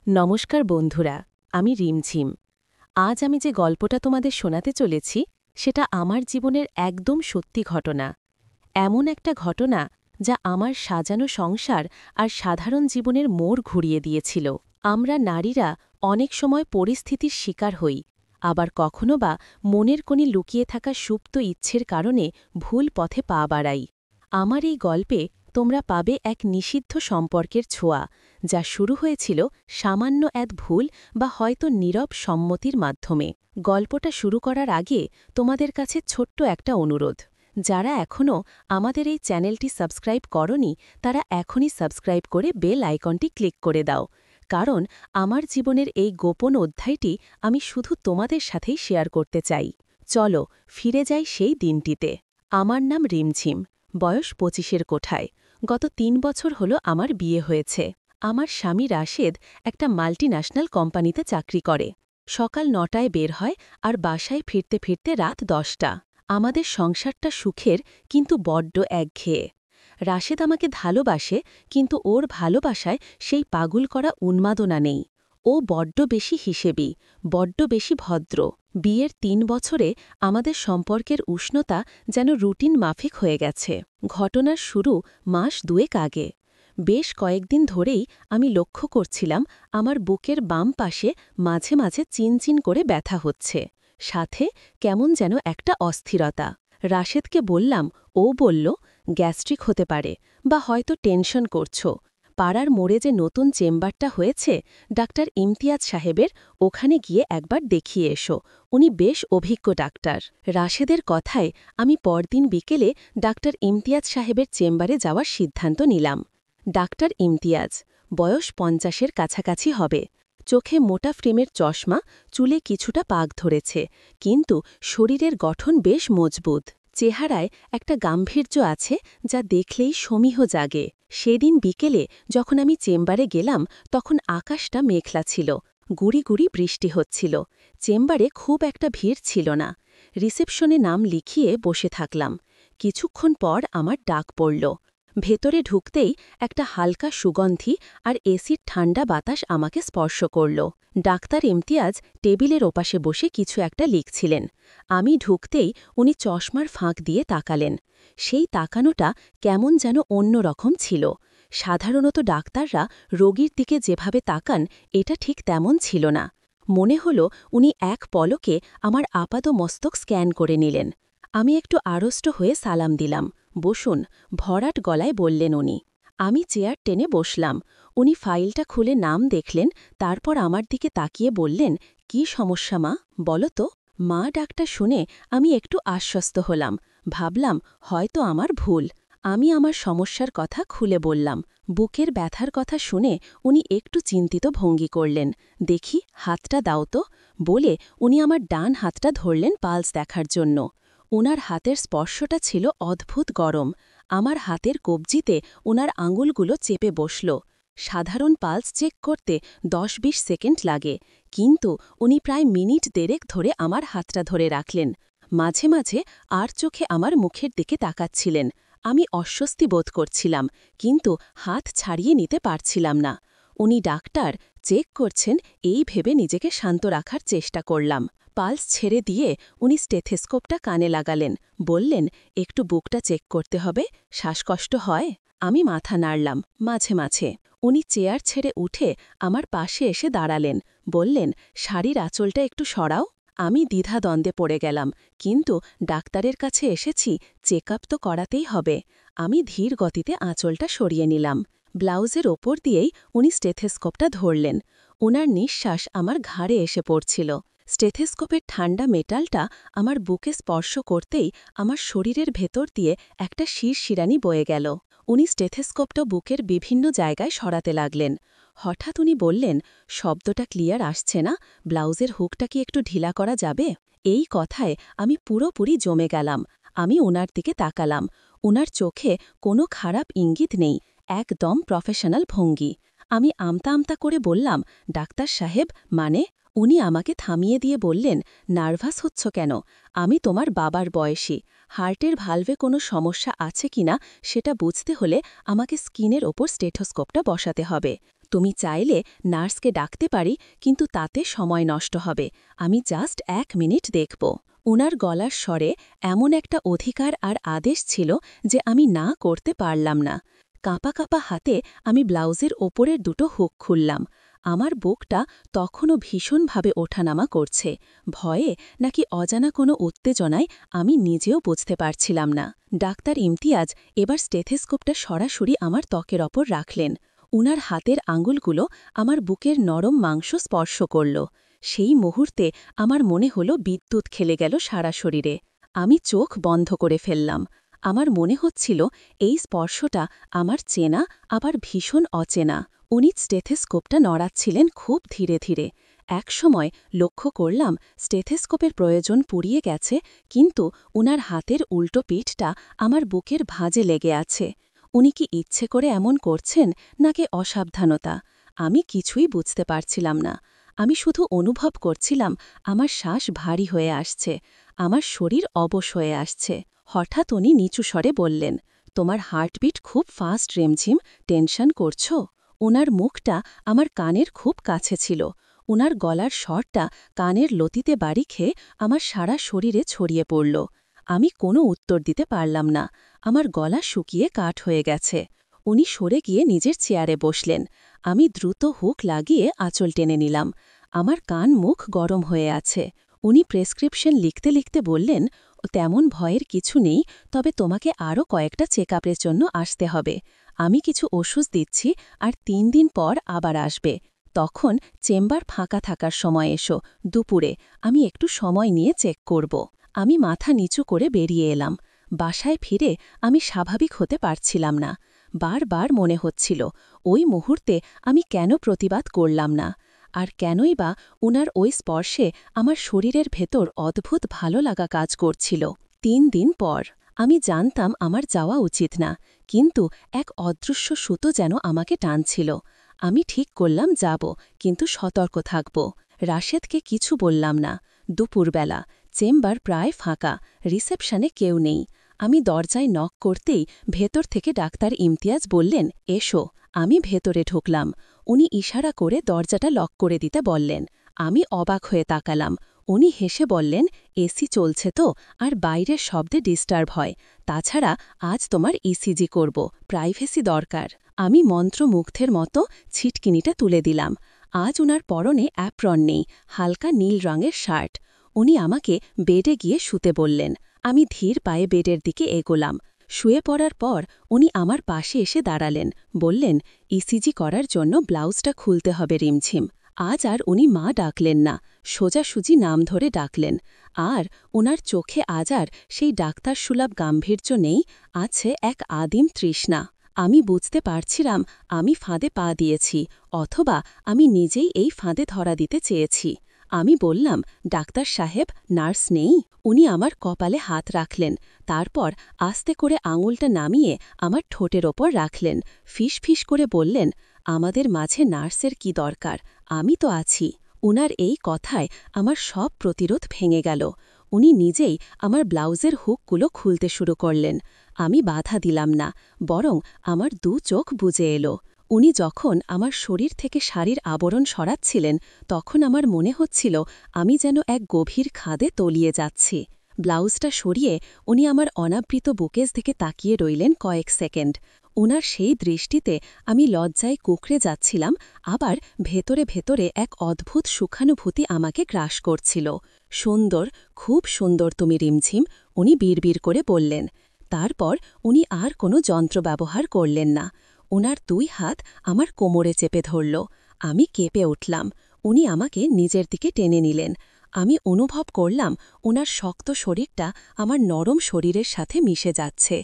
নমস্কার বন্ধুরা, আমি রিমঝিম। আজ আমি যে গল্পটা তোমাদের শোনাতে চলেছি সেটা আমার জীবনের একদম সত্যি ঘটনা। এমন একটা ঘটনা যা আমার সাজানো সংসার আর সাধারণ জীবনের মোড় ঘুরিয়ে দিয়েছিল। আমরা নারীরা অনেক সময় পরিস্থিতির শিকার হই, আবার কখনো বা মনের কোণে লুকিয়ে থাকা সুপ্ত ইচ্ছের কারণে ভুল পথে পা বাড়াই। আমার এই গল্পে তোমরা পাবে এক নিষিদ্ধ সম্পর্কের ছোঁয়া, যা শুরু হয়েছিল সামান্য এক ভুল বা হয়তো নীরব সম্মতির মাধ্যমে। গল্পটা শুরু করার আগে তোমাদের কাছে ছোট্ট একটা অনুরোধ। যারা এখনও আমাদের এই চ্যানেলটি সাবস্ক্রাইব করনি তারা এখনই সাবস্ক্রাইব করে বেল আইকনটি ক্লিক করে দাও, কারণ আমার জীবনের এই গোপন অধ্যায়টি আমি শুধু তোমাদের সাথেই শেয়ার করতে চাই। চলো ফিরে যাই সেই দিনটিতে। আমার নাম রিমঝিম, বয়স ২৫-এর কোঠায়। গত ৩ বছর হলো আমার বিয়ে হয়েছে। আমার স্বামী রাশেদ একটা মাল্টিন্যাশনাল কোম্পানিতে চাকরি করে। সকাল ৯টায় বের হয় আর বাসায় ফিরতে ফিরতে রাত ১০টা। আমাদের সংসারটা সুখের, কিন্তু বড্ড একঘেয়ে। রাশেদ আমাকে ভালোবাসে, কিন্তু ওর ভালোবাসায় সেই পাগল করা উন্মাদনা নেই। ও বড্ড বেশি হিসেবি, বড্ড বেশি ভদ্র। বিয়ের ৩ বছরে আমাদের সম্পর্কের উষ্ণতা যেন রুটিন মাফিক হয়ে গেছে। ঘটনার শুরু মাস ২ আগে। বেশ কয়েকদিন ধরেই আমি লক্ষ্য করছিলাম আমার বুকের বাম পাশে মাঝে মাঝে চিনচিন করে ব্যথা হচ্ছে, সাথে কেমন যেন একটা অস্থিরতা। রাশেদকে বললাম, ও বলল, গ্যাস্ট্রিক হতে পারে, বা হয়তো টেনশন করছো। পাড়ার মোড়ে যে নতুন চেম্বারটা হয়েছে ডাক্তার ইমতিয়াজ সাহেবের, ওখানে গিয়ে একবার দেখিয়ে এসো, উনি বেশ অভিজ্ঞ ডাক্তার। রাশেদের কথায় আমি পরদিন বিকেলে ডাক্তার ইমতিয়াজ সাহেবের চেম্বারে যাওয়ার সিদ্ধান্ত নিলাম। ডাক্তার ইমতিয়াজ, বয়স ৫০-এর কাছাকাছি হবে। চোখে মোটা ফ্রেমের চশমা, চুলে কিছুটা পাক ধরেছে, কিন্তু শরীরের গঠন বেশ মজবুত। চেহারায় একটা গাম্ভীর্য আছে যা দেখলেই সমীহ জাগে। সেদিন বিকেলে যখন আমি চেম্বারে গেলাম তখন আকাশটা মেঘলা ছিল, গুড়ি গুড়ি বৃষ্টি হচ্ছিল। চেম্বারে খুব একটা ভিড় ছিল না। রিসেপশনে নাম লিখিয়ে বসে থাকলাম। কিছুক্ষণ পর আমার ডাক পড়ল। ভেতরে ঢুকতেই একটা হালকা সুগন্ধি আর এসির ঠান্ডা বাতাস আমাকে স্পর্শ করল। ডাক্তার ইমতিয়াজ টেবিলের ওপাশে বসে কিছু একটা লিখছিলেন। আমি ঢুকতেই উনি চশমার ফাঁক দিয়ে তাকালেন। সেই তাকানোটা কেমন যেন অন্যরকম ছিল। সাধারণত ডাক্তাররা রোগীর দিকে যেভাবে তাকান এটা ঠিক তেমন ছিল না। মনে হলো উনি এক পলকে আমার আপাদমস্তক স্ক্যান করে নিলেন। আমি একটু আড়ষ্ট হয়ে সালাম দিলাম। বসুন, ভরাট গলায় বললেন উনি। আমি চেয়ার টেনে বসলাম। উনি ফাইলটা খুলে নাম দেখলেন, তারপর আমার দিকে তাকিয়ে বললেন, কি সমস্যা মা, বলো তো। মা ডাকটা শুনে আমি একটু আশ্বস্ত হলাম। ভাবলাম হয়তো আমার ভুল। আমি আমার সমস্যার কথা খুলে বললাম। বুকের ব্যথার কথা শুনে উনি একটু চিন্তিত ভঙ্গি করলেন। দেখি হাতটা দাও তো, বলে উনি আমার ডান হাতটা ধরলেন পালস দেখার জন্য। উনার হাতের স্পর্শটা ছিল অদ্ভুত গরম। আমার হাতের কবজিতে উনার আঙুলগুলো চেপে বসল। সাধারণ পালস চেক করতে ১০-২০ সেকেন্ড লাগে, কিন্তু উনি প্রায় মিনিট দেড়েক ধরে আমার হাতটা ধরে রাখলেন। মাঝে মাঝে আর চোখে আমার মুখের দিকে তাকাচ্ছিলেন। আমি অস্বস্তি বোধ করছিলাম, কিন্তু হাত ছাড়িয়ে নিতে পারছিলাম না। উনি ডাক্তার, চেক করছেন এই ভেবে নিজেকে শান্ত রাখার চেষ্টা করলাম। পালস ছেড়ে দিয়ে উনি স্টেথেস্কোপটা কানে লাগালেন। বললেন, একটু বুকটা চেক করতে হবে, শ্বাসকষ্ট হয়। আমি মাথা নাড়লাম মাঝে মাঝে। উনি চেয়ার ছেড়ে উঠে আমার পাশে এসে দাঁড়ালেন। বললেন, শাড়ির আঁচলটা একটু সরাও। আমি দ্বিধাদ্বন্দ্বে পড়ে গেলাম, কিন্তু ডাক্তারের কাছে এসেছি, চেক আপ তো করাতেই হবে। আমি ধীর গতিতে আঁচলটা সরিয়ে নিলাম। ব্লাউজের ওপর দিয়েই উনি স্টেথেস্কোপটা ধরলেন। উনার নিঃশ্বাস আমার ঘাড়ে এসে পড়ছিল। স্টেথেস্কোপের ঠান্ডা মেটালটা আমার বুকে স্পর্শ করতেই আমার শরীরের ভেতর দিয়ে একটা শিরশিরানি বয়ে গেল। উনি স্টেথেস্কোপটা বুকের বিভিন্ন জায়গায় সরাতে লাগলেন। হঠাৎ উনি বললেন, শব্দটা ক্লিয়ার আসছে না, ব্লাউজের হুকটা কি একটু ঢিলা করা যাবে। এই কথায় আমি পুরোপুরি জমে গেলাম। আমি ওনার দিকে তাকালাম। উনার চোখে কোনো খারাপ ইঙ্গিত নেই, একদম প্রফেশনাল ভঙ্গি। আমি আমতা আমতা করে বললাম, ডাক্তার সাহেব, মানে। উনি আমাকে থামিয়ে দিয়ে বললেন, নার্ভাস হচ্ছ কেন? আমি তোমার বাবার বয়সী। হার্টের ভালভে কোনো সমস্যা আছে কিনা সেটা বুঝতে হলে আমাকে স্কিনের ওপর স্টেথোস্কোপটা বসাতে হবে। তুমি চাইলে নার্সকে ডাকতে পারি, কিন্তু তাতে সময় নষ্ট হবে। আমি জাস্ট 1 মিনিট দেখব। উনার গলার স্বরে এমন একটা অধিকার আর আদেশ ছিল যে আমি না করতে পারলাম না। কাঁপা কাঁপা হাতে আমি ব্লাউজের ওপরের দুটো হুক খুললাম। আমার বুকটা তখনও ভীষণভাবে ওঠানামা করছে, ভয়ে নাকি অজানা কোনো উত্তেজনায় আমি নিজেও বুঝতে পারছিলাম না। ডাক্তার ইমতিয়াজ এবার স্টেথেস্কোপটা সরাসরি আমার ত্বকের ওপর রাখলেন। উনার হাতের আঙুলগুলো আমার বুকের নরম মাংস স্পর্শ করল। সেই মুহূর্তে আমার মনে হলো বিদ্যুৎ খেলে গেল সারা শরীরে। আমি চোখ বন্ধ করে ফেললাম। আমার মনে হচ্ছিল এই স্পর্শটা আমার চেনা, আবার ভীষণ অচেনা। উনি স্টেথেস্কোপটা নড়াচ্ছিলেন খুব ধীরে ধীরে। একসময় লক্ষ্য করলাম স্টেথেস্কোপের প্রয়োজন পুড়িয়ে গেছে, কিন্তু উনার হাতের উল্টো পিঠটা আমার বুকের ভাঁজে লেগে আছে। উনি কি ইচ্ছে করে এমন করছেন, নাকি অসাবধানতা? আমি কিছুই বুঝতে পারছিলাম না। আমি শুধু অনুভব করছিলাম আমার শ্বাস ভারী হয়ে আসছে, আমার শরীর অবশ হয়ে আসছে। হঠাৎ উনি নিচু স্বরে বললেন, তোমার হার্টবিট খুব ফাস্ট রেমঝিম, টেনশন করছো? উনার মুখটা আমার কানের খুব কাছে ছিল। উনার গলার স্বরটা কানের লতিতে বাড়ি খেয়ে আমার সারা শরীরে ছড়িয়ে পড়ল। আমি কোনো উত্তর দিতে পারলাম না। আমার গলা শুকিয়ে কাঠ হয়ে গেছে। উনি সরে গিয়ে নিজের চেয়ারে বসলেন। আমি দ্রুত হুক লাগিয়ে আঁচল টেনে নিলাম। আমার কান মুখ গরম হয়ে আছে। উনি প্রেসক্রিপশন লিখতে লিখতে বললেন, তেমন ভয়ের কিছু নেই, তবে তোমাকে আরও কয়েকটা চেকআপের জন্য আসতে হবে। আমি কিছু ওষুধ দিচ্ছি, আর 3 দিন পর আবার আসবে। তখন চেম্বার ফাঁকা থাকার সময় এসো, দুপুরে। আমি একটু সময় নিয়ে চেক করব। আমি মাথা নিচু করে বেরিয়ে এলাম। বাসায় ফিরে আমি স্বাভাবিক হতে পারছিলাম না। বারবার মনে হচ্ছিল ওই মুহূর্তে আমি কেন প্রতিবাদ করলাম না, আর কেনই বা উনার ওই স্পর্শে আমার শরীরের ভেতর অদ্ভুত ভালো লাগা কাজ করছিল। 3 দিন পর আমি জানতাম আমার যাওয়া উচিত না, কিন্তু এক অদৃশ্য সুতো যেন আমাকে টানছিল। আমি ঠিক করলাম যাব, কিন্তু সতর্ক থাকব। রাশেদকে কিছু বললাম না। দুপুরবেলা চেম্বার প্রায় ফাঁকা, রিসেপশনে কেউ নেই। আমি দরজায় নক করতেই ভেতর থেকে ডাক্তার ইমতিয়াজ বললেন, এসো। আমি ভেতরে ঢুকলাম। উনি ইশারা করে দরজাটা লক করে দিতে বললেন। আমি অবাক হয়ে তাকালাম। উনি হেসে বললেন, এসি চলছে তো, আর বাইরের শব্দে ডিস্টার্ব হয়। তাছাড়া আজ তোমার ইসিজি করব, প্রাইভেসি দরকার। আমি মন্ত্রমুগ্ধের মতো ছিটকিনিটা তুলে দিলাম। আজ উনার পরনে অ্যাপ্রন নেই, হালকা নীল রঙের শার্ট। উনি আমাকে বেডে গিয়ে শুতে বললেন। আমি ধীর পায়ে বেডের দিকে এগোলাম। শুয়ে পড়ার পর উনি আমার পাশে এসে দাঁড়ালেন, বললেন, ইসিজি করার জন্য ব্লাউজটা খুলতে হবে রিমঝিম। আজ আর উনি মা ডাকলেন না, সোজাসুজি নাম ধরে ডাকলেন। আর উনার চোখে আজ আর সেই ডাক্তার সুলভ গাম্ভীর্য নেই, আছে এক আদিম তৃষ্ণা। আমি বুঝতে পারছিলাম আমি ফাঁদে পা দিয়েছি, অথবা আমি নিজেই এই ফাঁদে ধরা দিতে চেয়েছি। আমি বললাম, ডাক্তার সাহেব, নার্স নেই? উনি আমার কপালে হাত রাখলেন, তারপর আস্তে করে আঙুলটা নামিয়ে আমার ঠোঁটের ওপর রাখলেন। ফিস ফিস করে বললেন, আমাদের মাঝে নার্সের কি দরকার, আমি তো আছি। উনার এই কথায় আমার সব প্রতিরোধ ভেঙে গেল। উনি নিজেই আমার ব্লাউজের হুকগুলো খুলতে শুরু করলেন। আমি বাধা দিলাম না, বরং আমার 2 চোখ বুজে এলো। উনি যখন আমার শরীর থেকে শাড়ির আবরণ সরাচ্ছিলেন, তখন আমার মনে হচ্ছিল আমি যেন এক গভীর খাদে তলিয়ে যাচ্ছি। ব্লাউজটা সরিয়ে উনি আমার অনাবৃত বুকের দিকে তাকিয়ে রইলেন কয়েক সেকেন্ড। উনার সেই দৃষ্টিতে আমি লজ্জায় কুঁকড়ে যাচ্ছিলাম, আবার ভেতরে ভেতরে এক অদ্ভুত সুখানুভূতি আমাকে গ্রাস করছিল। সুন্দর, খুব সুন্দর তুমি রিমঝিম, উনি বিড়বিড় করে বললেন। তারপর উনি আর কোনো যন্ত্র ব্যবহার করলেন না। উনার 2 হাত আমার কোমরে চেপে ধরল। আমি কেঁপে উঠলাম। উনি আমাকে নিজের দিকে টেনে নিলেন। আমি অনুভব করলাম উনার শক্ত শরীরটা আমার নরম শরীরের সাথে মিশে যাচ্ছে।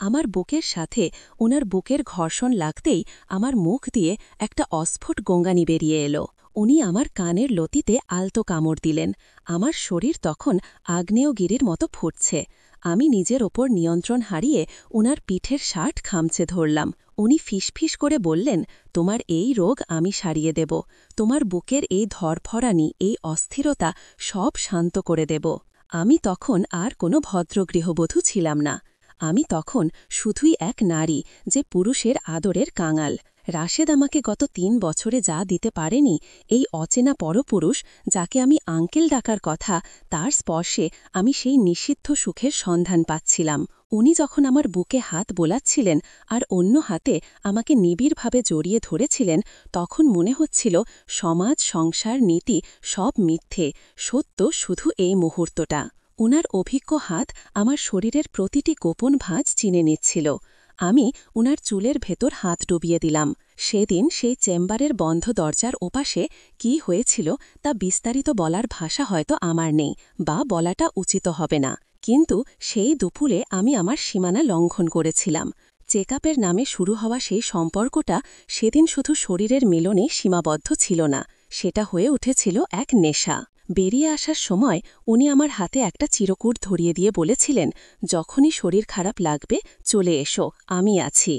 আমার বুকের সাথে উনার বুকের ঘর্ষণ লাগতেই আমার মুখ দিয়ে একটা অস্ফুট গোঙানি বেরিয়ে এলো। উনি আমার কানের লতিতে আলতো কামড় দিলেন। আমার শরীর তখন আগ্নেয়গিরির মতো ফুটছে। আমি নিজের ওপর নিয়ন্ত্রণ হারিয়ে উনার পিঠের শার্ট খামচে ধরলাম। উনি ফিসফিস করে বললেন, তোমার এই রোগ আমি সারিয়ে দেব। তোমার বুকের এই ধরফরানি, এই অস্থিরতা সব শান্ত করে দেব। আমি তখন আর কোনো ভদ্র গৃহবধূ ছিলাম না। আমি তখন শুধুই এক নারী, যে পুরুষের আদরের কাঙাল। রাশেদ আমাকে গত ৩ বছরে যা দিতে পারেনি, এই অচেনা পরপুরুষ যাকে আমি আঙ্কেল ডাকার কথা, তার স্পর্শে আমি সেই নিষিদ্ধ সুখের সন্ধান পাচ্ছিলাম। উনি যখন আমার বুকে হাত বোলাচ্ছিলেন আর অন্য হাতে আমাকে নিবিড়ভাবে জড়িয়ে ধরেছিলেন, তখন মনে হচ্ছিল সমাজ, সংসার, নীতি সব মিথ্যে, সত্য শুধু এই মুহূর্তটা। উনার অভিজ্ঞ হাত আমার শরীরের প্রতিটি গোপন ভাঁজ চিনে নিচ্ছিল। আমি উনার চুলের ভেতর হাত ডুবিয়ে দিলাম। সেদিন সেই চেম্বারের বন্ধ দরজার ওপাশে কি হয়েছিল তা বিস্তারিত বলার ভাষা হয়তো আমার নেই, বা বলাটা উচিত হবে না। কিন্তু সেই দুপুরে আমি আমার সীমানা লঙ্ঘন করেছিলাম। চেকআপের নামে শুরু হওয়া সেই সম্পর্কটা সেদিন শুধু শরীরের মিলনে সীমাবদ্ধ ছিল না, সেটা হয়ে উঠেছিল এক নেশা। বেরিয়ে আসার সময় উনি আমার হাতে একটা চিরকুট ধরিয়ে দিয়ে বলেছিলেন, যখনই শরীর খারাপ লাগবে চলে এসো, আমি আছি।